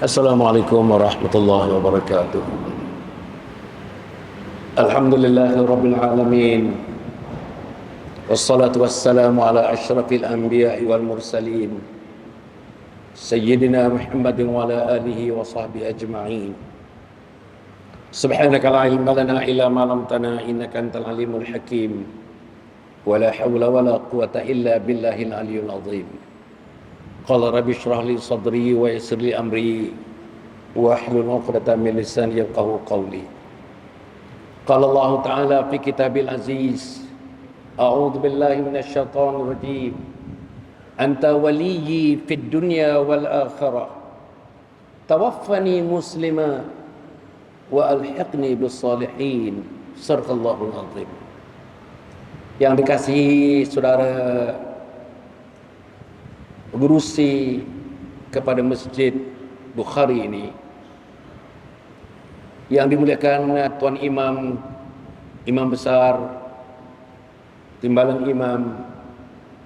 Assalamualaikum warahmatullahi wabarakatuh. Alhamdulillahi rabbil alamin. Wassalatu wassalamu ala asyrafil anbiya'i wal mursalin Sayyidina Muhammadin wa ala alihi wa sahbihi ajma'in. Subhanaka la ilma lana illa ma 'allamtana innaka antal alimul hakim. Wa la hawla wa la quwwata illa billahil aliyyil azim. Qala rabbi shrah li sadri wa yassir li amri wahlul 'uqdatam min lisani yafqahu qawli. Qala Allah Ta'ala fi kitabil aziz, a'udzu billahi minasy syaithanir rajim. Anta waliyyi fid dunya wal akhirah. Tawaffani muslima wa alhiqni bis salihin. Sadaqallahul azim. Yang dikasihi saudara pengurusi kepada Masjid Bukhari ini, yang dimuliakan Tuan Imam, Imam Besar, Timbalan Imam,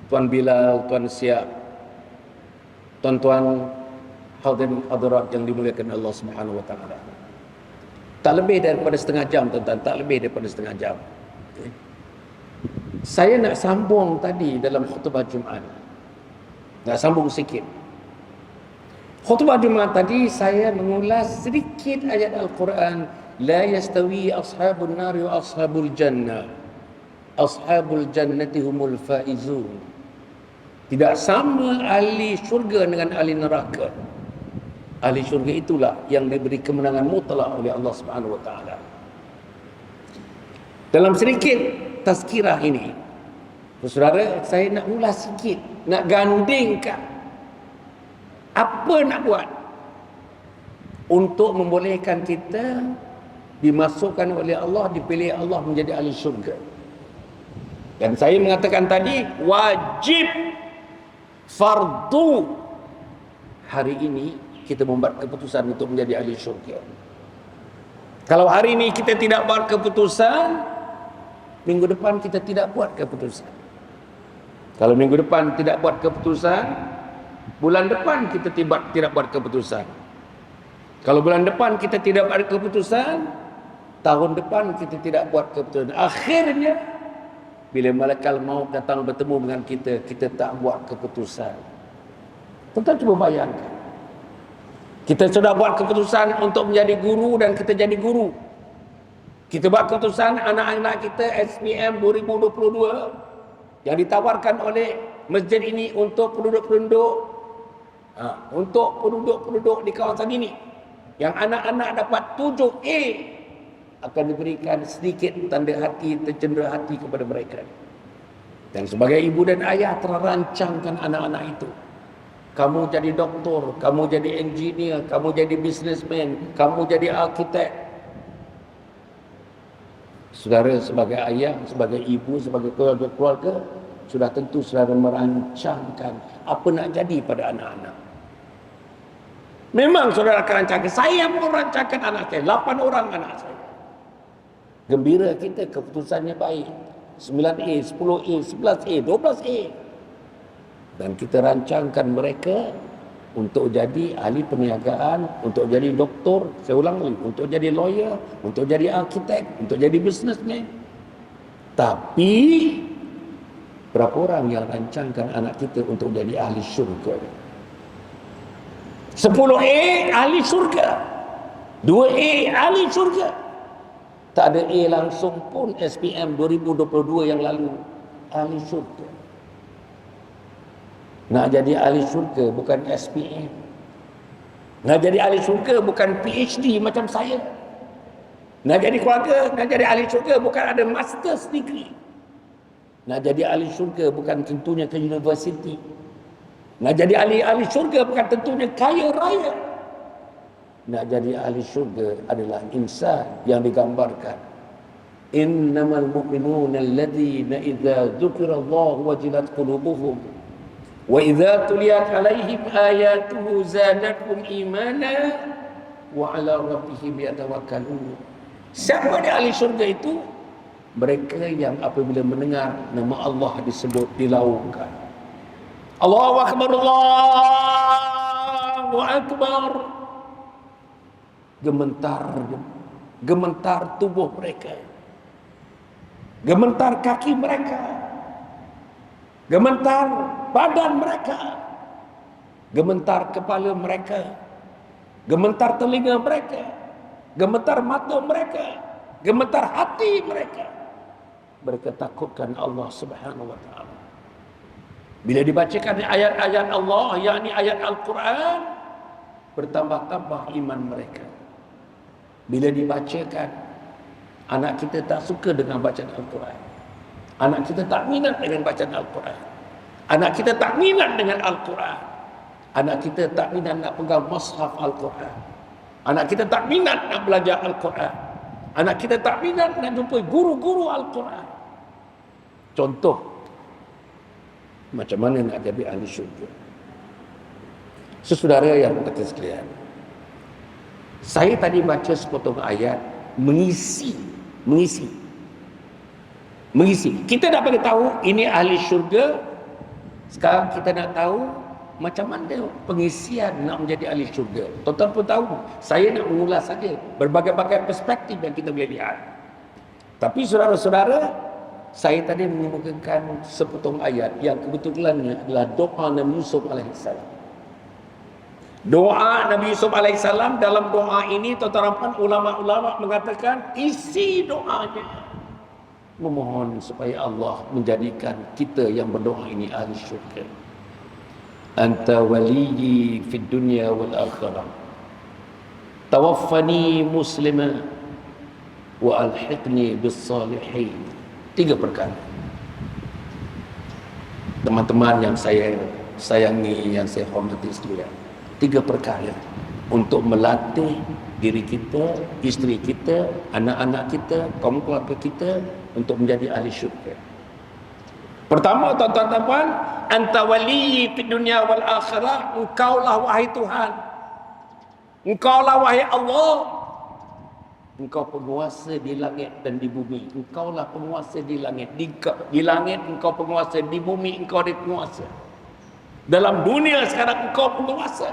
Tuan Bilal, Tuan Siap, tuan-tuan hadirin hadirat yang dimuliakan Allah Subhanahu wa taala. Tak lebih daripada setengah jam, tuan-tuan, tak lebih daripada setengah jam. Saya nak sambung tadi dalam khutbah Jumaat. Nak sambung sikit. Khutbah Jumaat tadi saya mengulas sedikit ayat Al-Quran. La yastawi ashabun nari wa ashabul jannah. Ashabul jannati humul faizun. Tidak sama ahli syurga dengan ahli neraka. Ahli syurga itulah yang diberi kemenangan mutlak oleh Allah Subhanahu wa taala. Dalam sedikit tazkirah ini, saudara, saya nak ulas sikit, nak gandingkan apa nak buat untuk membolehkan kita dimasukkan oleh Allah, dipilih Allah menjadi ahli syurga. Dan saya mengatakan tadi, wajib, fardu, hari ini kita membuat keputusan untuk menjadi ahli syurga. Kalau hari ini kita tidak buat keputusan, minggu depan kita tidak buat keputusan. Kalau minggu depan tidak buat keputusan, bulan depan kita tidak buat keputusan. Kalau bulan depan kita tidak buat keputusan, tahun depan kita tidak buat keputusan. Akhirnya, bila malaikat maut datang bertemu dengan kita, kita tak buat keputusan. Tuan-tuan cuba bayangkan. Kita sudah buat keputusan untuk menjadi guru dan kita jadi guru. Kita buat keputusan anak-anak kita SPM 2022 yang ditawarkan oleh masjid ini untuk penduduk-penduduk di kawasan ini. Yang anak-anak dapat 7A akan diberikan sedikit tanda hati, tercendera hati kepada mereka. Dan sebagai ibu dan ayah telah rancangkan anak-anak itu. Kamu jadi doktor, kamu jadi engineer, kamu jadi businessman, kamu jadi arkitek. Saudara sebagai ayah, sebagai ibu, sebagai keluarga, sudah tentu saudara merancangkan apa nak jadi pada anak-anak. Memang saudara akan rancangkan. Saya pun rancangkan anak saya, 8 orang anak saya. Gembira kita, keputusannya baik. 9A, 10A, 11A, 12A. Dan kita rancangkan mereka untuk jadi ahli perniagaan, untuk jadi doktor, saya ulang lagi, untuk jadi lawyer, untuk jadi arkitek, untuk jadi businessman. Tapi berapa orang yang rancangkan anak kita untuk jadi ahli syurga? 10A ahli syurga, 2A ahli syurga. Tak ada A langsung pun SPM 2022 yang lalu ahli syurga. Nak jadi ahli syurga bukan SPM. Nak jadi ahli syurga bukan PhD macam saya. Nak jadi keluarga, nak jadi ahli syurga bukan ada master's degree. Nak jadi ahli syurga bukan tentunya ke universiti. Nak jadi ahli syurga bukan tentunya kaya raya. Nak jadi ahli syurga adalah insan yang digambarkan. Innamal mu'minuna alladhina idza dzukirallahu wajilat qulubuhum wa idza tuliyat alaihim ayatuhu zadatuhum imana wa ala rabbihim yatawakkalun. Siapa dia ahli syurga itu? Mereka yang apabila mendengar nama Allah disebut, dilaungkan. Allahu akbar, Allahu akbar. gementar, gementar tubuh mereka, gementar kaki mereka, gementar badan mereka, gementar kepala mereka, gementar telinga mereka, gementar mata mereka, gementar hati mereka. Mereka takutkan Allah Subhanahu wa taala. Bila dibacakan ayat-ayat Allah, yakni ayat Al-Quran, bertambah-tambah iman mereka. Bila dibacakan, anak kita tak suka dengan bacaan Al-Quran. Anak kita tak minat dengan bacaan Al-Quran. Anak kita tak minat dengan Al-Quran. Anak kita tak minat nak pegang mushaf Al-Quran. Anak kita tak minat nak belajar Al-Quran. Anak kita tak minat nak jumpa guru-guru Al-Quran. Contoh, macam mana nak jadi ahli syurga? Saudara yang berkata sekalian, saya tadi baca sepotong ayat mengisi. Kita dah bagi tahu ini ahli syurga. Sekarang kita nak tahu macam mana pengisian nak menjadi ahli syurga. Tuan-tuan pun tahu, saya nak mengulas saja berbagai-bagai perspektif yang kita boleh lihat. Tapi saudara-saudara, saya tadi mengemukakan sepotong ayat yang kebetulannya adalah doa Nabi Yusuf alaihissalam. Doa Nabi Yusuf alaihissalam, dalam doa ini tuan-tuan ulama-ulama mengatakan isi doanya memohon supaya Allah menjadikan kita yang berdoa ini ahli syurga. Anta waliyyi fid dunya wal akhirah. Tawaffani muslima wa alhiqni bis salihin. 3 perkara. Teman-teman yang saya sayangi, yang saya hormati sekalian, 3 perkara untuk melatih diri kita, isteri kita, anak-anak kita, kaum keluarga kita untuk menjadi ahli syurga. Pertama, tuan-tuan, anta waliyyi fid dunya wal akhirah. Engkaulah wahai Tuhan, engkaulah wahai Allah. Engkau penguasa di langit dan di bumi. Engkaulah penguasa di langit. Di langit engkau penguasa, di bumi engkau ada penguasa. Dalam dunia sekarang engkau penguasa.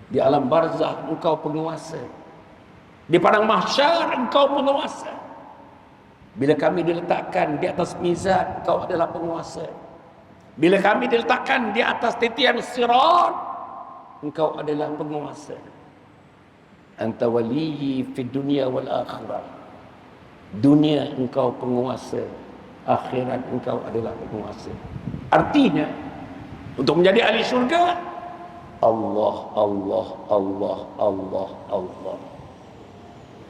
Di alam barzakh engkau penguasa. Di padang mahsyar engkau penguasa. Bila kami diletakkan di atas mizan, engkau adalah penguasa. Bila kami diletakkan di atas titian sirat, engkau adalah penguasa. Anta waliyyi fid dunya wal akhirah. Dunia engkau penguasa, akhirat engkau adalah penguasa. Artinya, untuk menjadi ahli syurga, Allah, Allah, Allah, Allah, Allah.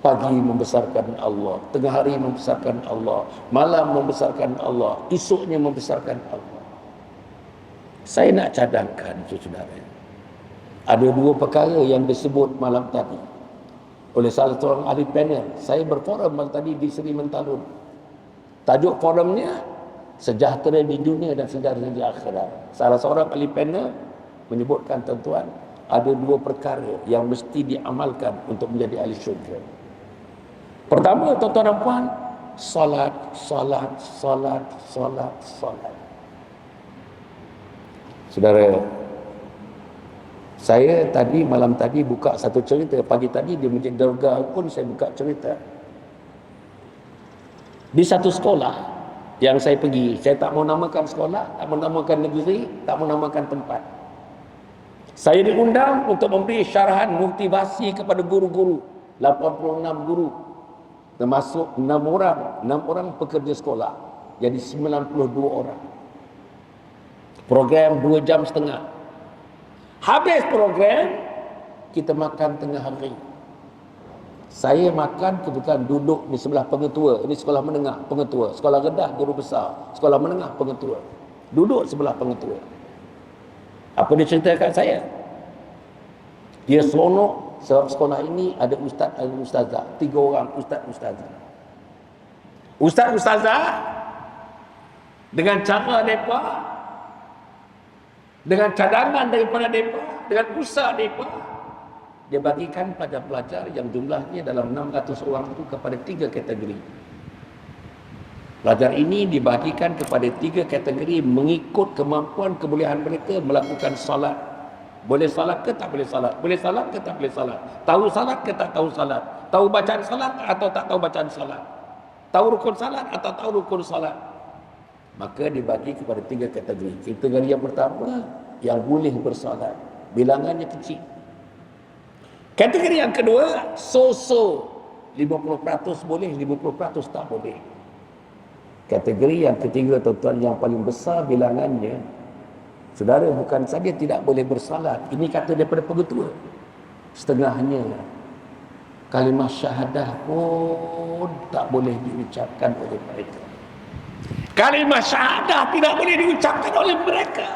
Pagi membesarkan Allah, tengah hari membesarkan Allah, malam membesarkan Allah, esoknya membesarkan Allah. Saya nak cadangkan, saudara, ada 2 perkara yang disebut malam tadi oleh salah seorang ahli panel. Saya berforum malam tadi di Seri Mentalun. Tajuk forumnya sejahtera di dunia dan sejahtera di akhirat. Salah seorang ahli panel menyebutkan, tuan-tuan, ada 2 perkara yang mesti diamalkan untuk menjadi ahli syurga. Pertama, tuan-tuan dan puan, salat. Saudara, saya tadi malam tadi buka satu cerita. Pagi tadi di Masjid Dargah pun saya buka cerita. Di satu sekolah yang saya pergi, saya tak mau namakan sekolah, tak mau namakan negeri, tak mau namakan tempat. Saya diundang untuk memberi syarahan motivasi kepada guru-guru, 86 guru, termasuk 6 orang pekerja sekolah. Jadi 92 orang. Program 2 jam setengah. Habis program, kita makan tengah hari. Saya makan kebetulan duduk di sebelah pengetua. Ini sekolah menengah pengetua. Sekolah rendah guru besar. Sekolah menengah pengetua. Duduk sebelah pengetua. Apa dia ceritakan saya? Dia seronok sebab sekolah ini ada ustaz, ada ustazah. 3 orang ustaz, ustazah. Ustaz, ustazah dengan cara mereka, dengan cadangan daripada mereka, dengan usaha mereka, dia bagikan pada pelajar yang jumlahnya dalam 600 orang itu kepada 3 kategori. Pelajar ini dibagikan kepada 3 kategori mengikut kemampuan kebolehan mereka melakukan salat Boleh salat ke tak boleh salat? Boleh salat ke tak boleh salat? Tahu salat ke tak tahu salat? Tahu bacaan salat atau tak tahu bacaan salat? Tahu rukun salat atau tahu rukun salat? Maka dibagi kepada 3 kategori. Kategori yang pertama, yang boleh bersalat, bilangannya kecil. Kategori yang kedua, so-so, 50% boleh, 50% tak boleh. Kategori yang ketiga, tuan-tuan, yang paling besar bilangannya, saudara bukan saja tidak boleh bersalat, ini kata daripada pengetua, setengahnya kalimah syahadah pun tak boleh diucapkan oleh mereka. Kalimah syahadah tidak boleh diucapkan oleh mereka.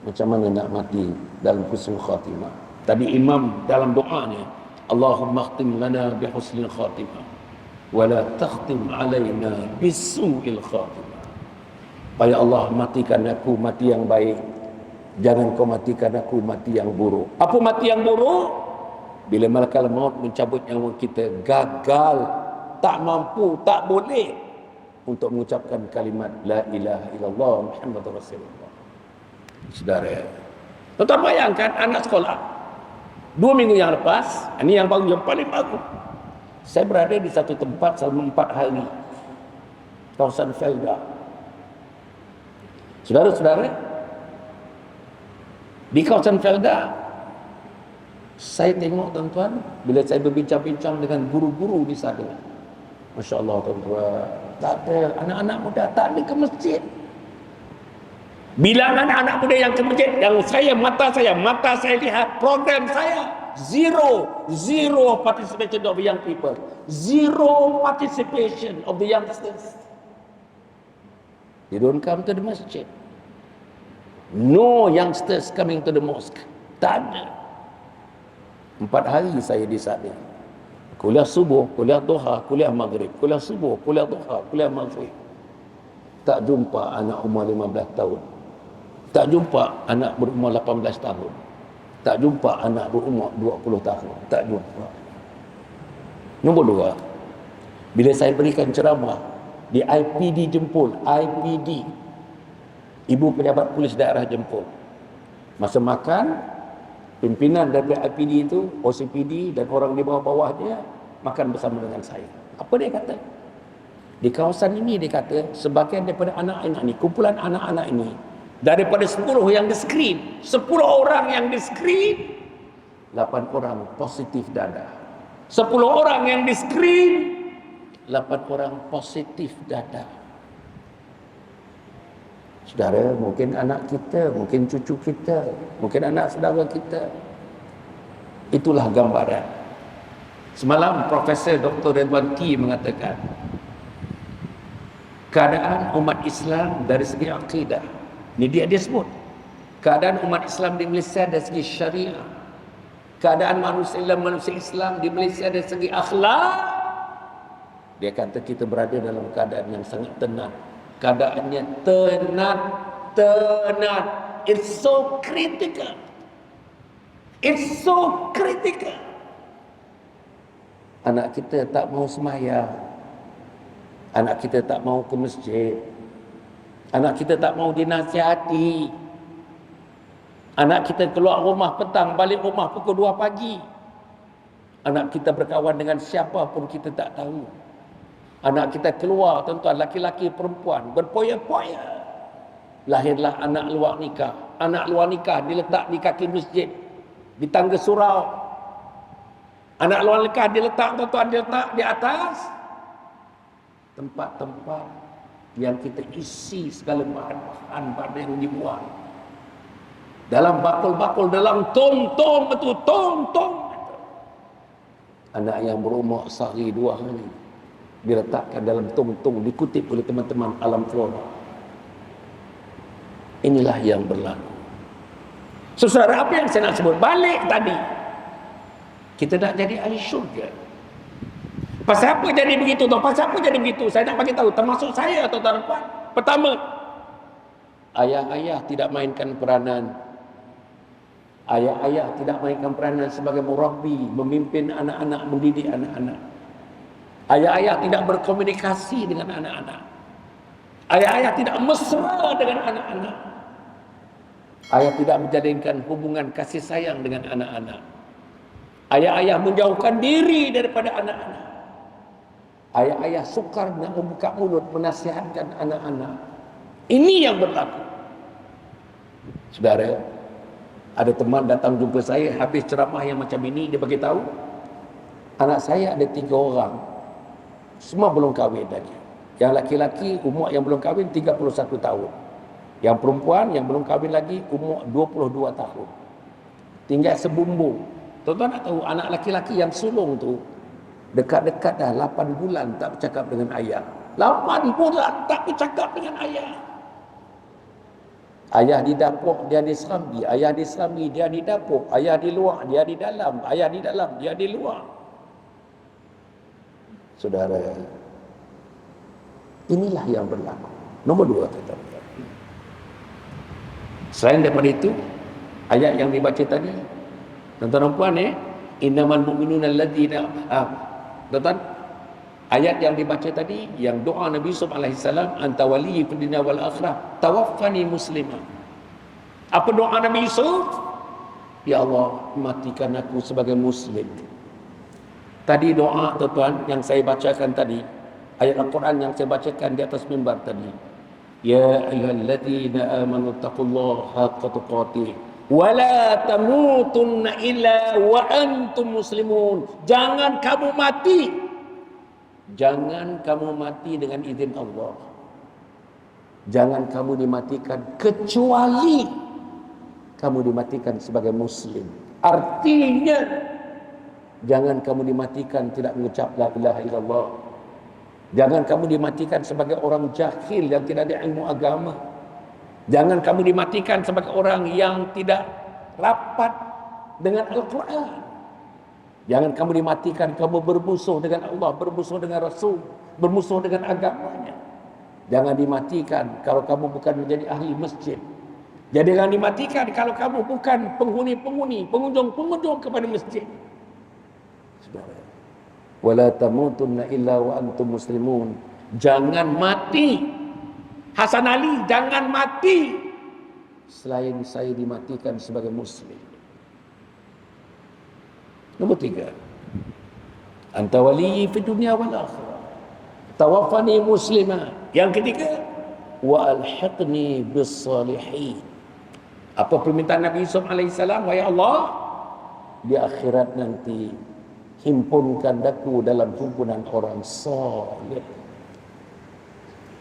Macam mana nak mati dalam husnul khatimah? Tadi imam dalam doanya, Allahumma khtim lana bi husnil khatimah wa la takhtim alaina bisu'il khatimah. Ya Allah, matikan aku mati yang baik, jangan kau matikan aku mati yang buruk. Apa mati yang buruk? Bila malaikat maut mencabut nyawa kita, gagal, tak mampu, tak boleh untuk mengucapkan kalimat la ilaha illallah Muhammadur Rasulullah. Saudara, tuan-tuan bayangkan anak sekolah 2 minggu yang lepas, ini yang baru, yang paling bagus, saya berada di satu tempat selama 4 hari, kawasan Felda. Saudara-saudara, di kawasan Felda, saya tengok, tuan-tuan, bila saya berbincang-bincang dengan guru-guru di sana, Masya Allah, tuan-tuan, tak ada anak-anak muda, tak ada ke masjid. Bilangan anak muda yang ke masjid, yang mata saya lihat, program saya, zero participation of young people, zero participation of the youngsters. They don't come to the masjid. No youngsters coming to the mosque. Tak ada. 4 hari saya di sana. Kuliah subuh, kuliah duha, kuliah maghrib, kuliah subuh, kuliah duha, kuliah maghrib. Tak jumpa anak umur 15 tahun. Tak jumpa anak berumur 18 tahun. Tak jumpa anak berumur 20 tahun. Tak jumpa. Nombor 2, bila saya berikan ceramah di IPD Jempol, IPD, Ibu Pejabat Polis Daerah Jempol, masa makan, pimpinan dari IPD itu, OCPD dan orang di bawah-bawahnya makan bersama dengan saya. Apa dia kata? Di kawasan ini dia kata, sebahagian daripada anak-anak ini, kumpulan anak-anak ini, daripada 10 yang di screen, 10 orang yang di screen, 8 orang positif dadah. 10 orang yang di screen, 8 orang positif dadah. Saudara, mungkin anak kita, mungkin cucu kita, mungkin anak saudara kita. Itulah gambaran. Semalam Profesor Dr. Ridwan T mengatakan, keadaan umat Islam dari segi akidah, ini dia sebut, keadaan umat Islam di Malaysia dari segi syariah, keadaan manusia Islam di Malaysia dari segi akhlak, dia kata kita berada dalam keadaan yang sangat tenang. Keadaannya tenat. It's so critical. It's so critical. Anak kita tak mau sembahyang. Anak kita tak mau ke masjid. Anak kita tak mau dinasihati. Anak kita keluar rumah petang, balik rumah pukul 2 pagi. Anak kita berkawan dengan siapa pun kita tak tahu. Anak kita keluar, tuan-tuan, laki-laki perempuan, berpoya-poya. Lahirlah anak luar nikah. Anak luar nikah diletak di kaki masjid, di tangga surau. Anak luar nikah diletak, tuan-tuan, diletak di atas tempat-tempat yang kita isi segala bahan-bahan yang dibuat. Dalam bakul-bakul, dalam tong-tong, betul, tong-tong. Anak yang berumur sehari 2 hari diletakkan dalam tong-tong, dikutip oleh teman-teman alam flora. Inilah yang berlaku. Saudara, apa yang saya nak sebut? Balik tadi, kita nak jadi ahli syurga. Pasal apa jadi begitu? Pasal apa jadi begitu? Saya nak bagi tahu, termasuk saya atau tuan-tuan. Pertama, ayah-ayah tidak mainkan peranan. Ayah-ayah tidak mainkan peranan sebagai murabbi, memimpin anak-anak, mendidik anak-anak. Ayah-ayah tidak berkomunikasi dengan anak-anak. Ayah-ayah tidak mesra dengan anak-anak. Ayah tidak menjalinkan hubungan kasih sayang dengan anak-anak. Ayah-ayah menjauhkan diri daripada anak-anak. Ayah-ayah sukar nak membuka mulut menasihatkan anak-anak. Ini yang berlaku. Saudara, ada teman datang jumpa saya habis ceramah yang macam ini, dia bagi tahu anak saya ada 3 orang, semua belum kahwin lagi. Yang laki-laki umur yang belum kahwin 31 tahun. Yang perempuan yang belum kahwin lagi umur 22 tahun. Tinggal sebumbung. Tuan-tuan nak tahu anak laki-laki yang sulung tu dekat-dekat dah 8 bulan tak bercakap dengan ayah. 8 bulan tak bercakap dengan ayah. Ayah di dapur, dia di serambi. Ayah di serambi, dia di dapur. Ayah di luar, dia di dalam. Ayah di dalam, dia di luar. Saudara, inilah yang berlaku. Nombor 2, tuan-tuan. Selain daripada itu, ayat yang dibaca tadi, tuan-tuan dan puan, innamal mu'minuna alladzina, tuan-tuan, ayat yang dibaca tadi, yang doa Nabi Yusuf alaihissalam, anta waliyyi fid dunya wal akhirah tawaffani muslimah. Apa doa Nabi Yusuf? Ya Allah, matikan aku sebagai muslim. Tadi doa, tuan-tuan, yang saya bacakan tadi, ayat Al-Quran yang saya bacakan di atas mimbar tadi, ya ayyuhalladzina amanu taqullaha haqqa tuqatih wa la tamutunna illa wa antum muslimun. Jangan kamu mati, jangan kamu mati dengan izin Allah. Jangan kamu dimatikan kecuali kamu dimatikan sebagai muslim. Artinya jangan kamu dimatikan tidak mengucap la ilaha illallah. Jangan kamu dimatikan sebagai orang jahil yang tidak ada ilmu agama. Jangan kamu dimatikan sebagai orang yang tidak rapat dengan Al-Quran. Jangan kamu dimatikan kamu bermusuh dengan Allah, bermusuh dengan Rasul, bermusuh dengan agamanya. Jangan dimatikan kalau kamu bukan menjadi ahli masjid. Jangan dimatikan kalau kamu bukan penghuni-penghuni, pengunjung-pengunjung kepada masjid. Saudara, wala tamutunna illa wa antum muslimun. Jangan mati, Hasan Ali, jangan mati selain saya dimatikan sebagai muslim. Nombor 3, anta waliyyi fid dunya wal akhirah tawaffani muslimah. Yang ketiga, wa alhiqni bis salihin. Apa permintaan Nabi Yusuf alaihissalam? Wahai Allah, di akhirat nanti himpunkan aku dalam himpunan orang saleh.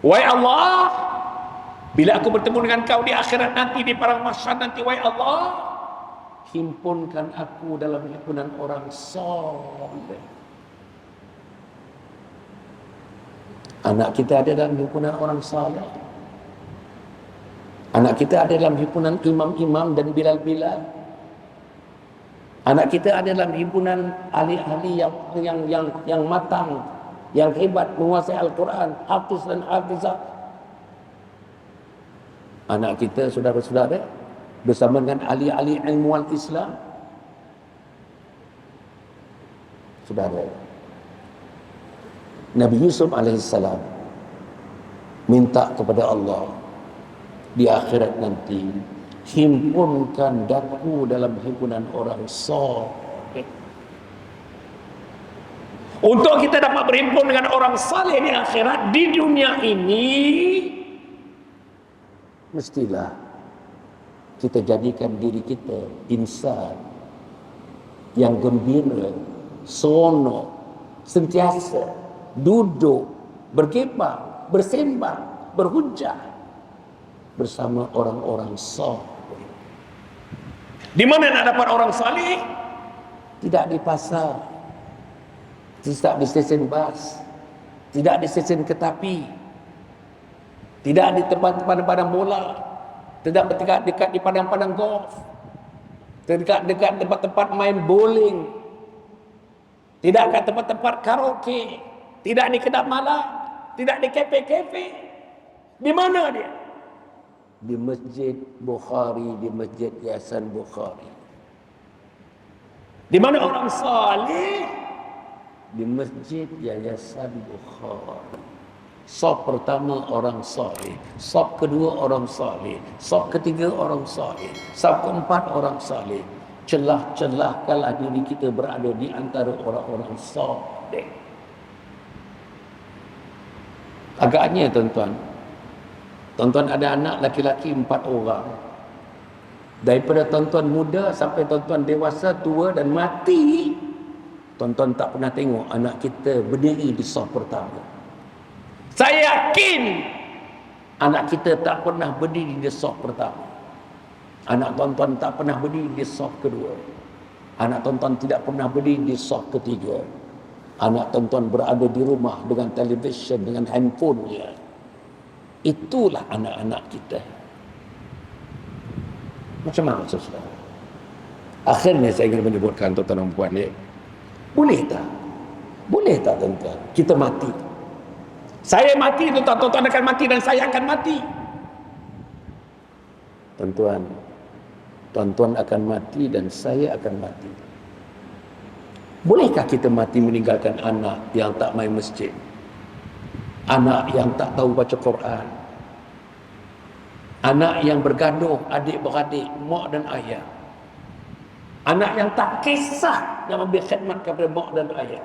Wahai Allah, bila aku bertemu dengan kau di akhirat nanti, di padang mahsyar nanti, wahai Allah, himpunkan aku dalam himpunan orang saleh. Anak kita ada dalam himpunan orang saleh. Anak kita ada dalam himpunan imam-imam dan bilal-bilal. Anak kita ada dalam himpunan ahli-ahli yang matang, yang hebat menguasai Al-Quran, hafiz dan hafizah. Anak kita, saudara-saudara, bersama dengan ahli-ahli ilmuwan Islam. Saudara, Nabi Yusuf alaihissalam minta kepada Allah di akhirat nanti, himpunkan daku dalam himpunan orang saleh. Untuk kita dapat berhimpun dengan orang saleh di akhirat, di dunia ini mestilah kita jadikan diri kita insan yang gembira, seronok, sentiasa duduk, bergembang, bersembang, berhujah bersama orang-orang saleh. Di mana nak dapat orang saleh? Tidak di pasar, tidak di stesen bas, tidak di stesen kereta, tidak di tempat-tempat padang bola, tidak dekat di padang-padang golf, tidak dekat tempat-tempat main bowling, tidak kat tempat-tempat karaoke, tidak di kedai malam, tidak di kafe-kafe. Di mana dia? Di Masjid Bukhari, di Masjid Yayasan Bukhari. Di mana orang saleh? Di Masjid Yayasan Bukhari. Saf pertama orang saleh, saf kedua orang saleh, saf ketiga orang saleh, saf keempat orang saleh. Celah-celahkanlah diri kita berada di antara orang-orang saleh. Agaknya tuan-tuan ada anak laki-laki 4 orang. Daripada tuan-tuan muda sampai tuan-tuan dewasa, tua dan mati, tuan-tuan tak pernah tengok anak kita berdiri di saf pertama. Saya yakin anak kita tak pernah berdiri di saf pertama. Anak tuan-tuan tak pernah berdiri di saf kedua. Anak tuan-tuan tidak pernah berdiri di saf ketiga. Anak tuan-tuan berada di rumah dengan televisyen, dengan handphonenya. Itulah anak-anak kita. Macam mana saudara? Akhirnya saya ingin menyebutkan tuan-tuan dan puan ni, boleh tak? Boleh tak tuan-tuan kita mati? Saya mati, tuan-tuan akan mati dan saya akan mati. Tuan-tuan akan mati dan saya akan mati. Bolehkah kita mati meninggalkan anak yang tak main masjid? Anak yang tak tahu baca Quran? Anak yang bergaduh adik-beradik, mak dan ayah? Anak yang tak kisah yang memberi khidmat kepada mak dan ayah?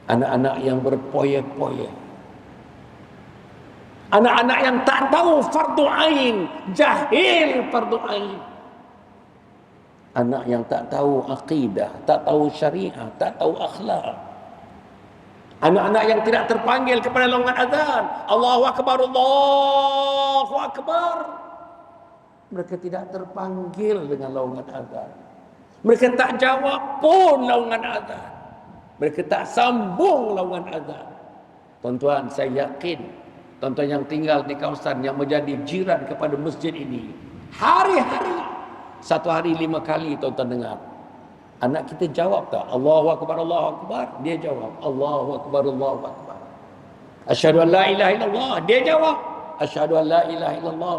Anak-anak yang berpoya-poya, anak-anak yang tak tahu fardu ain, jahil fardu ain, anak yang tak tahu akidah, tak tahu syariah, tak tahu akhlak, anak-anak yang tidak terpanggil kepada lawungan azan, Allahu Akbar, Allahu Akbar. Mereka tidak terpanggil dengan lawungan azan. Mereka tak jawab pun lawungan azan. Mereka tak sambung lawungan azan. Tuan-tuan, saya yakin tuan-tuan yang tinggal di kawasan yang menjadi jiran kepada masjid ini, hari-hari, 1 hari 5 kali tuan-tuan dengar anak kita jawab tak Allahu Akbar, Allahu Akbar? Dia jawab Allahu Akbar, Allahu Akbar. Asyhadu an la ilaha illallah. Dia jawab asyhadu an la ilaha illallah.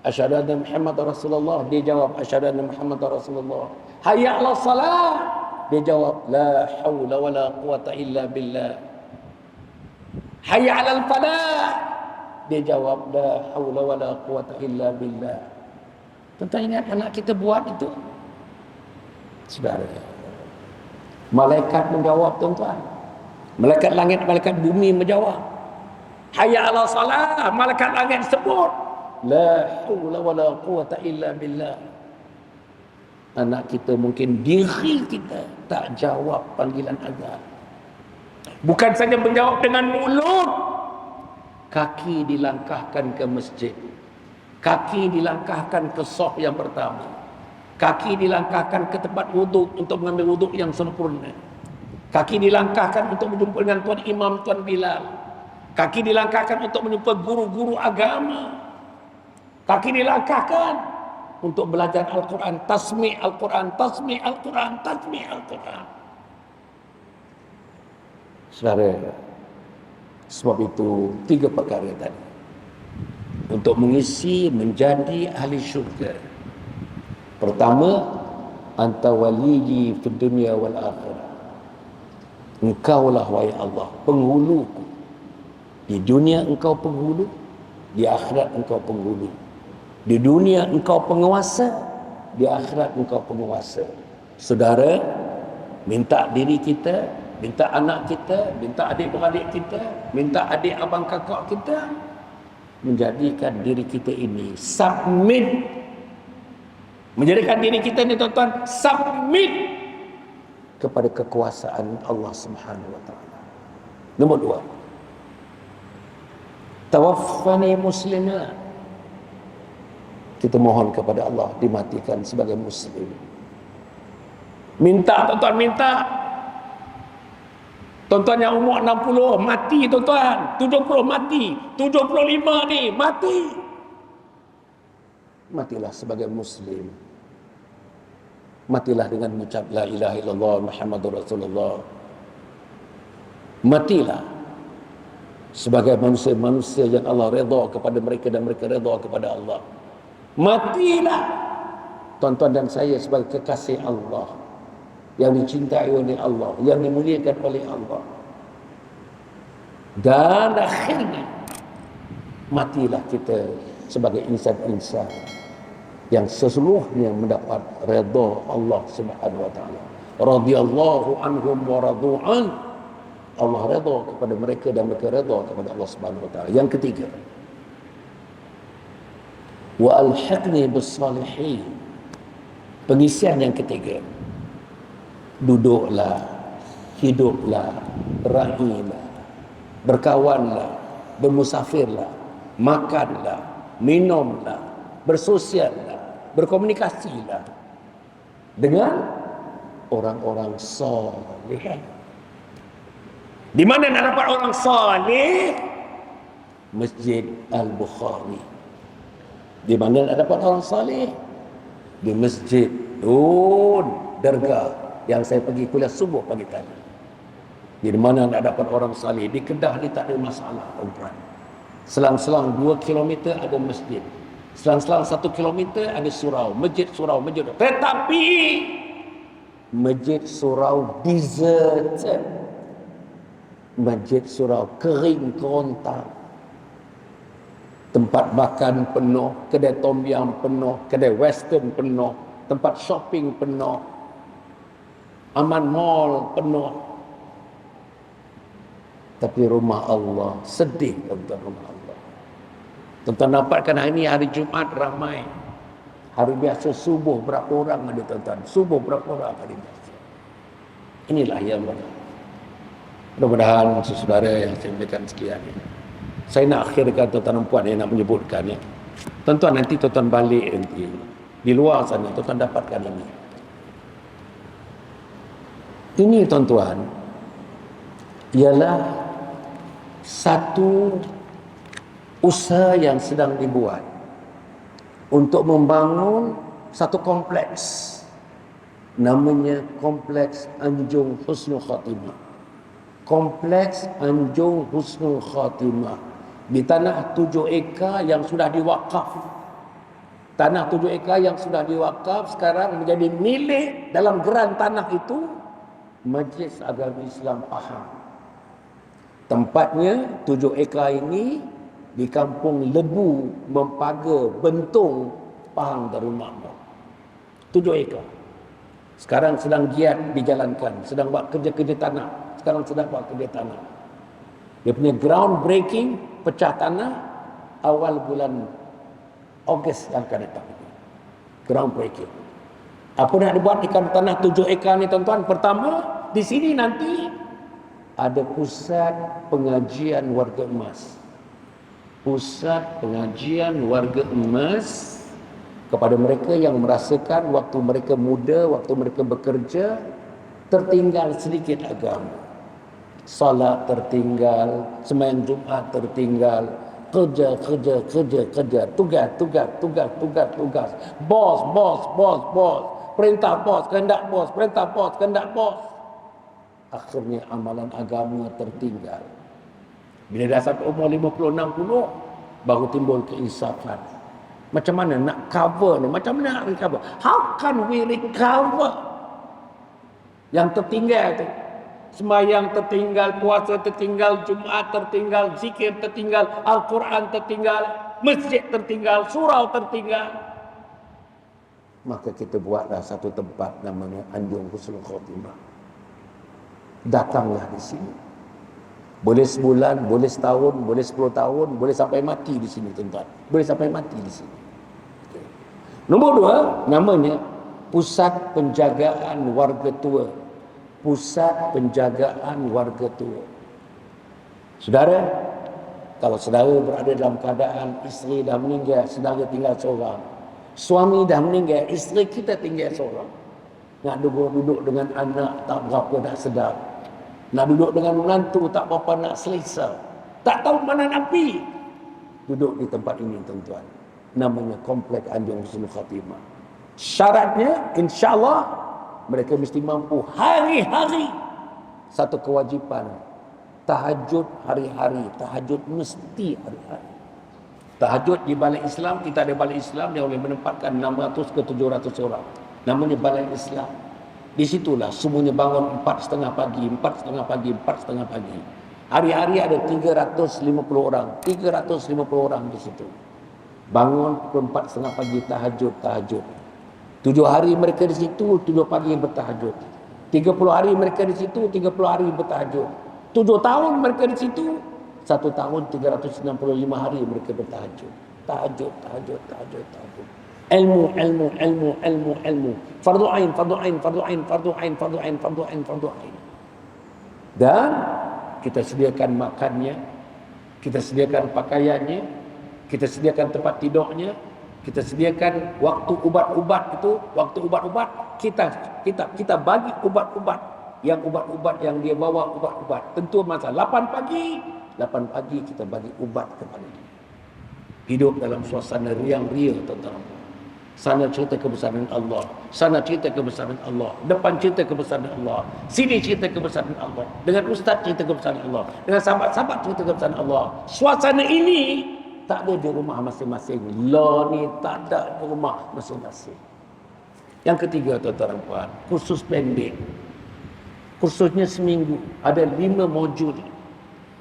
Asyhadu anna Muhammadar Rasulullah. Dia jawab asyhadu anna Muhammadar Rasulullah. Hayya 'alas salat. Dia jawab la haula wala quwata illa billah. Hayya 'alal falah. Dia jawab la haula wala quwata illa billah. Tuan-tuan ingat anak kita buat itu? Saudara, malaikat menjawab tuan-tuan. Malaikat langit, malaikat bumi menjawab. Hayya 'alal salah. Malaikat langit sebut la haula wala quwata illa billah. Anak kita mungkin diri kita tak jawab panggilan azan. Bukan saja menjawab dengan mulut, kaki dilangkahkan ke masjid, kaki dilangkahkan ke saf yang pertama, kaki dilangkahkan ke tempat wuduk untuk mengambil wuduk yang sempurna, kaki dilangkahkan untuk berjumpa dengan tuan imam, tuan Bilal, kaki dilangkahkan untuk menjumpa guru-guru agama, kaki dilangkahkan untuk belajar Al-Quran, tasmi' Al-Quran, tasmi' Al-Quran, tasmi' Al-Quran. Saudara, sebab itu 3 perkara tadi untuk mengisi menjadi ahli syurga. Pertama, anta waliyyi fid dunya wal akhirah. Engkaulah wahai Allah penghuluku. Di dunia engkau penghulu, di akhirat engkau penghulu. Di dunia engkau penguasa, di akhirat engkau penguasa. Saudara, minta diri kita, minta anak kita, minta adik-beradik kita, minta adik abang kakak kita, menjadikan diri kita ini submit. Menjadikan diri kita ini tuan-tuan submit kepada kekuasaan Allah Subhanahu wa taala. Nombor 2. Tawaffani muslimah. Kita mohon kepada Allah dimatikan sebagai muslim. Minta tuan-tuan, minta. Tuan-tuan yang umur 60 mati tuan-tuan, 70 mati, 75 ni mati. Matilah sebagai muslim. Matilah dengan mengucap la ilaha illallah Muhammadur Rasulullah. Matilah sebagai manusia-manusia yang Allah redha kepada mereka dan mereka redha kepada Allah. Matilah tuan-tuan dan saya sebagai kekasih Allah, yang dicintai oleh Allah, yang dimuliakan oleh Allah. Dan akhirnya matilah kita sebagai insan-insan yang sesungguhnya mendapat redha Allah Subhanahu wa taala. Radhiyallahu anhum wa radu'an. Allah redha kepada mereka dan mereka redha kepada Allah Subhanahu wa taala. Yang ketiga, wa alhiqni bis salihin. Pengisian yang ketiga, duduklah, hiduplah, rahilah, berkawanlah, bermusafirlah, makanlah, minumlah, bersosiallah, berkomunikasilah dengan orang-orang saleh. Di mana nak dapat orang saleh? Masjid Al-Bukhari. Di mana nak dapat orang saleh? Di masjid Dargah yang saya pergi kuliah subuh pagi tadi. Di mana nak dapat orang saleh? Di Kedah ni tak ada masalah, tuan-tuan. Selang-selang 2 kilometer ada masjid. Selang-selang 1 kilometer ada surau, masjid surau, masjid. Tetapi masjid surau desert. Masjid surau kering kerontang. Tempat makan penuh, kedai tom yum penuh, kedai western penuh, tempat shopping penuh, Aman Mall penuh. Tapi rumah Allah sedih, tuan-tuan, rumah Allah. Tuan-tuan dapatkan hari ini hari Jumaat ramai. Hari biasa subuh berapa orang ada, tuan-tuan? Subuh berapa orang hari biasa? Inilah yang benar. Mudah-mudahan saudara yang saya berikan sekian ini. Saya nak akhirkan, tuan-tuan dan puan yang nak menyebutkan ya. Tuan-tuan nanti tuan-tuan balik nanti. Di luar sana tuan-tuan dapatkan ini. Ini tuan-tuan ialah satu usaha yang sedang dibuat untuk membangun satu kompleks. Namanya Kompleks Anjung Husnul Khatimah. Kompleks Anjung Husnul Khatimah di tanah 7 ekar yang sudah diwakaf. Tanah 7 ekar yang sudah diwakaf sekarang menjadi milik dalam geran tanah itu Majlis Agama Islam Pahang. Tempatnya 7 ekar ini di kampung Lebu, Mempaga, Bentung, Pahang Darul Makmur. 7 ekar. Sekarang sedang giat dijalankan, sedang buat kerja-kerja tanah. Sekarang sedang buat kerja tanah. Dia punya ground breaking, pecah tanah awal bulan Ogos yang akan datang. Ground breaking. Apa nak dibuat ikan tanah 7 ekar ni, tuan-tuan? Pertama, di sini nanti ada pusat pengajian warga emas. Pusat pengajian warga emas kepada mereka yang merasakan waktu mereka muda, waktu mereka bekerja tertinggal sedikit agama. Salat tertinggal, sembahyang Jumaat tertinggal, kerja, tugas. Bos. Perintah bos, kehendak bos, perintah bos, kehendak bos. Akhirnya amalan agama tertinggal. Bila dah sampai umur 50-60 baru timbul keinsafan. Macam mana nak cover ni? Macam mana nak recover? How can we recover yang tertinggal tu? Sembahyang tertinggal, puasa tertinggal, Jumaat tertinggal, zikir tertinggal, Al-Quran tertinggal, masjid tertinggal, surau tertinggal. Maka kita buatlah satu tempat namanya Anjung Husnul Khatimah. Datanglah di sini. Boleh sebulan, boleh setahun, boleh 10 tahun, boleh sampai mati di sini, tuan-tuan. Boleh sampai mati di sini. Okay. Nombor 2, namanya Pusat Penjagaan Warga Tua. Pusat Penjagaan Warga Tua. Saudara, kalau saudara berada dalam keadaan isteri dah meninggal, saudara tinggal seorang. Suami dah meninggal, isteri kita tinggal seorang. Nak duduk dengan anak tak berapa nak sedap. Nak duduk dengan menantu tak berapa nak selesa. Tak tahu mana nak pergi. Duduk di tempat ini, tuan-tuan. Namanya Kompleks Anjung Husnul Khatimah. Syaratnya, insya-Allah mereka mesti mampu hari-hari satu kewajipan. Tahajud hari-hari. Tahajud mesti hari-hari. Tahajud di Balai Islam, kita ada Balai Islam yang boleh menempatkan 600 ke 700 orang. Namanya Balai Islam. Di situlah semuanya bangun 4.30 pagi, 4.30 pagi, 4.30 pagi. Hari-hari ada 350 orang. 350 orang di situ. Bangun pukul 4:30 pagi tahajud. 7 hari mereka di situ, 7 pagi bertahajud. 30 hari mereka di situ, 30 hari bertahajud. 7 tahun mereka di situ, 1 tahun 365 hari mereka bertahajud. Tahajud. Ilmu. Fardu ain. Dan kita sediakan makannya, kita sediakan pakaiannya, kita sediakan tempat tidurnya, kita sediakan waktu ubat-ubat itu, kita bagi ubat-ubat yang dia bawa ubat-ubat. Tentu masa 8 pagi kita bagi ubat kepada dia. Hidup dalam suasana riang-riang, tuan-tuan. Sana cerita kebesaran Allah, sana cerita kebesaran Allah, depan cerita kebesaran Allah, sini cerita kebesaran Allah, dengan ustaz cerita kebesaran Allah, dengan sahabat-sahabat cerita kebesaran Allah. Suasana ini tak ada di rumah masing-masing. Law ni tak ada di rumah masing-masing. Yang ketiga, tuan-tuan dan puan, kursus pendek. Kursusnya seminggu, ada 5 modul.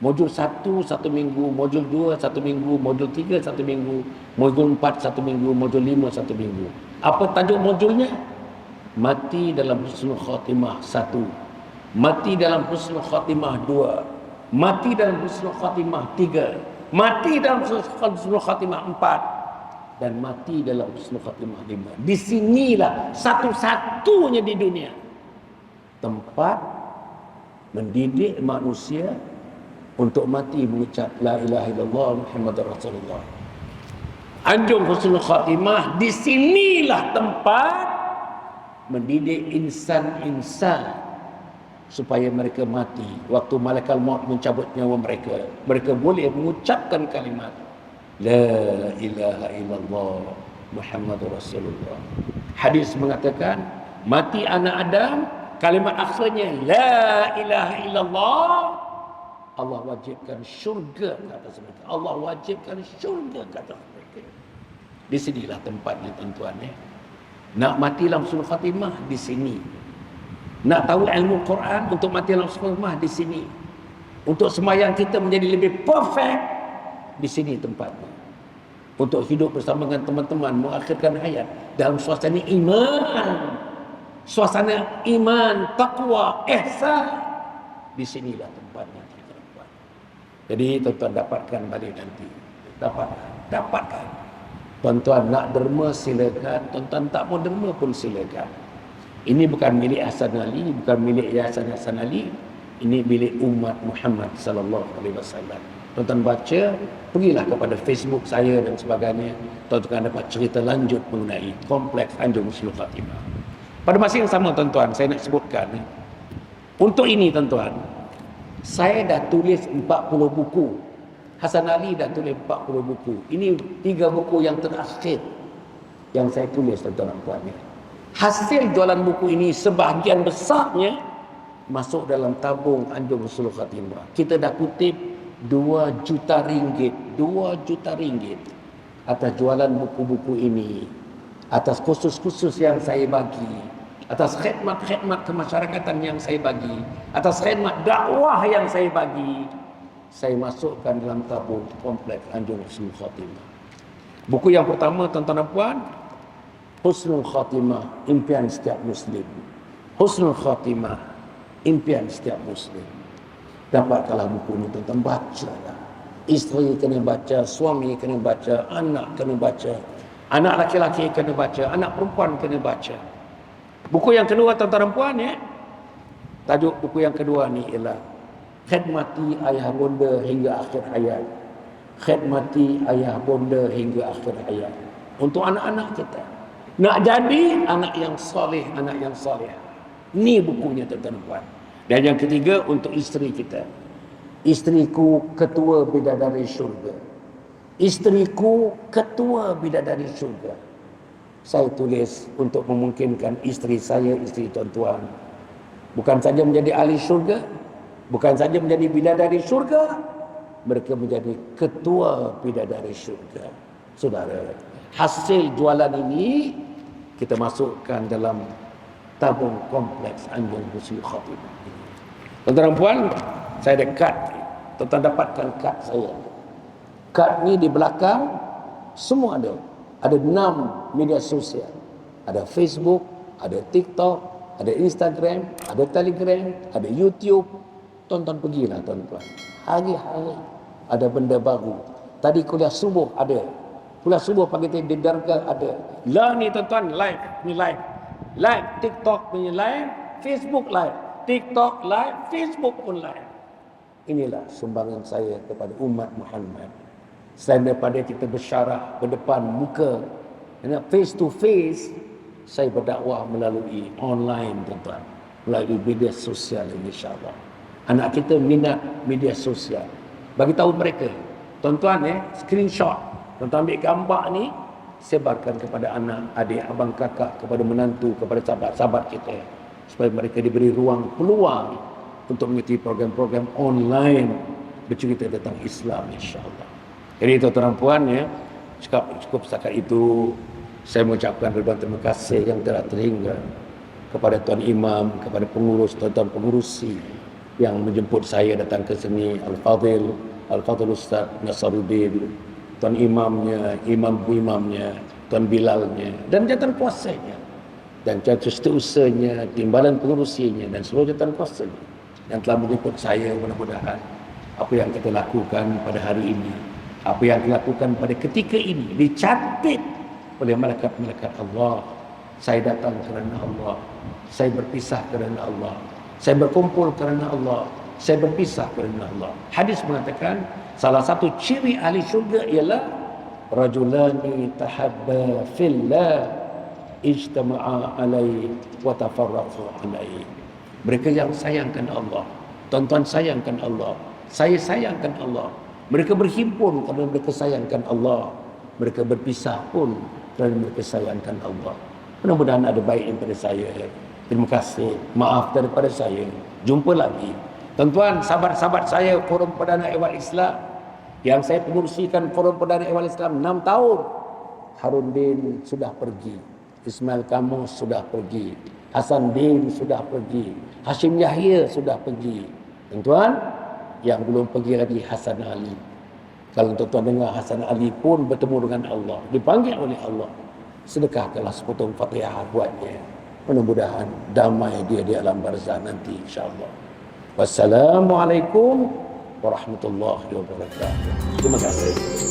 Modul 1 1 minggu, modul 2 1 minggu, modul 3 1 minggu, modul 4 1 minggu, modul 5 1 minggu. Apa tajuk modulnya? Mati dalam husnul khatimah 1, mati dalam husnul khatimah 2, mati dalam husnul khatimah 3, mati dalam husnul khatimah 4, dan mati dalam husnul khatimah 5. Di sinilah satu-satunya di dunia tempat mendidik manusia untuk mati mengucap la ilaha illallah Muhammadur Rasulullah. Anjung husnul khatimah, di sinilah tempat mendidik insan-insan supaya mereka mati waktu malaikat maut mencabut nyawa mereka. Mereka boleh mengucapkan kalimat la ilaha illallah Muhammadur Rasulullah. Hadis mengatakan mati anak Adam, kalimat akhirnya la ilaha illallah, Allah wajibkan syurga ke atas mereka. Allah wajibkan syurga ke atas mereka. Di sinilah tempatnya, tuan-tuan. Nak mati dalam husnul khatimah, di sini. Nak tahu ilmu Quran untuk mati dalam husnul khatimah, di sini. Untuk sembahyang kita menjadi lebih perfect, di sini tempatnya. Untuk hidup bersama dengan teman-teman, mengakhirkan hayat dalam suasana iman, taqwa, ihsan, di sinilah tempatnya. Jadi tuan-tuan dapatkan balik nanti. Dapatkan. Tuan-tuan nak derma silakan, tuan-tuan tak mau derma pun silakan. Ini bukan milik Hasan Ali, bukan milik Yayasan Hasan Ali. Ini milik umat Muhammad sallallahu alaihi wasallam. Tuan-tuan baca, pergilah kepada Facebook saya dan sebagainya. Tuan-tuan dapat cerita lanjut mengenai kompleks Anjung Husnul Khatimah. Pada masa yang sama, tuan-tuan, saya nak sebutkan untuk ini, tuan-tuan, saya dah tulis 40 buku. Hasan Ali dah tulis 40 buku. Ini 3 buku yang terakhir yang saya tulis, tuan-tuan dan puan. Hasil jualan buku ini sebahagian besarnya masuk dalam tabung Anjung Husnul Khatimah. Kita dah kutip 2 juta ringgit. 2 juta ringgit atas jualan buku-buku ini, atas kursus-kursus yang saya bagi, atas khidmat-khidmat kemasyarakatan yang saya bagi, atas khidmat dakwah yang saya bagi. Saya masukkan dalam tabung kompleks Anjung Husnul Khatimah. Buku yang pertama, tuan-tuan dan puan, Husnul Khatimah, impian setiap Muslim. Husnul Khatimah, impian setiap Muslim. Dapatkanlah buku ini, tuan-tuan, bacalah. Isteri kena baca, suami kena baca, anak kena baca, anak laki-laki kena baca, anak perempuan kena baca. Buku yang kedua, tuan-tuan dan puan, tajuk buku yang kedua ni ialah Khidmati Ayah Bonda Hingga Akhir Hayat. Khidmati Ayah Bonda Hingga Akhir Hayat. Untuk anak-anak kita, nak jadi anak yang soleh, anak yang soleh. Ni bukunya, tuan-tuan dan puan. Dan yang ketiga, untuk isteri kita. Isteriku ketua bidadari syurga. Isteriku ketua bidadari syurga. Saya tulis untuk memungkinkan isteri saya, isteri tuan-tuan, bukan saja menjadi ahli syurga, bukan saja menjadi bidadari syurga, mereka menjadi ketua bidadari syurga. Saudara, hasil jualan ini kita masukkan dalam tabung kompleks Anjung Husnul Khatimah. Tuan-tuan dan puan, saya dekat tuan-tuan dapatkan kad saya. Kad ni di belakang semua ada. Ada 6 media sosial. Ada Facebook, ada TikTok, ada Instagram, ada Telegram, ada YouTube. Tuan-tuan pergilah tuan-tuan. Hari-hari ada benda baru. Tadi kuliah subuh ada. Kuliah subuh pagi tadi di Darga ada. Lah ni tuan-tuan live, ni live. Live TikTok punya live, Facebook live. TikTok live, Facebook pun live. Inilah sumbangan saya kepada umat Muhammad. Selain daripada kita bersyarah berdepan muka, face to face, saya berdakwah melalui online tuan-tuan, melalui media sosial insya-Allah. Anak kita minat media sosial. Bagi tahu mereka, tuan-tuan screenshot, tuan-tuan ambil gambar ni, sebarkan kepada anak, adik, abang, kakak, kepada menantu, kepada sahabat-sahabat kita, supaya mereka diberi ruang peluang untuk mengikuti program-program online bercerita tentang Islam insya-Allah. Jadi tuan-tuan puan cukup setakat itu. Saya mengucapkan ribuan terima kasih yang telah terhingga kepada Tuan Imam, kepada pengurus, tuan-tuan pengurusi yang menjemput saya datang ke sini, Al-Fadhil Ustaz Nasaruddin, Tuan Imamnya, Imam-imamnya, Tuan Bilalnya, dan jawatan kuasanya, dan setiausahanya, timbalan pengurusinya, dan seluruh jawatan kuasanya yang telah menjemput saya. Mudah-mudahan apa yang kita lakukan pada hari ini, apa yang dilakukan pada ketika ini dicatat oleh malaikat-malaikat Allah. Saya datang kerana Allah, saya berpisah kerana Allah, saya berkumpul kerana Allah, saya berpisah kerana Allah. Hadis mengatakan salah satu ciri ahli syurga ialah rajulani tahabba fillah ijtama'a alaihi wa tafarraqu alaihi. Mereka yang sayangkan Allah, tuan-tuan sayangkan Allah, saya sayangkan Allah. Mereka berhimpun kerana mereka sayangkan Allah. Mereka berpisah pun kerana mereka sayangkan Allah. Mudah-mudahan ada baik daripada saya. Terima kasih. Maaf daripada saya. Jumpa lagi. Tuan-tuan, sahabat-sahabat saya Forum Perdana Ehwal Islam yang saya pengurusikan Forum Perdana Ehwal Islam 6 tahun. Harun Din sudah pergi. Ismail Kamus sudah pergi. Hasan Din sudah pergi. Hashim Yahya sudah pergi. Tuan-tuan, yang belum pergi lagi Hasan Ali. Kalau tuan-tuan dengar Hasan Ali pun bertemu dengan Allah, dipanggil oleh Allah, sedekahkanlah sepotong Fatihah buatnya. Mudah-mudahan damai dia di alam barzah nanti insya-Allah. Wassalamualaikum warahmatullahi wabarakatuh. Terima kasih.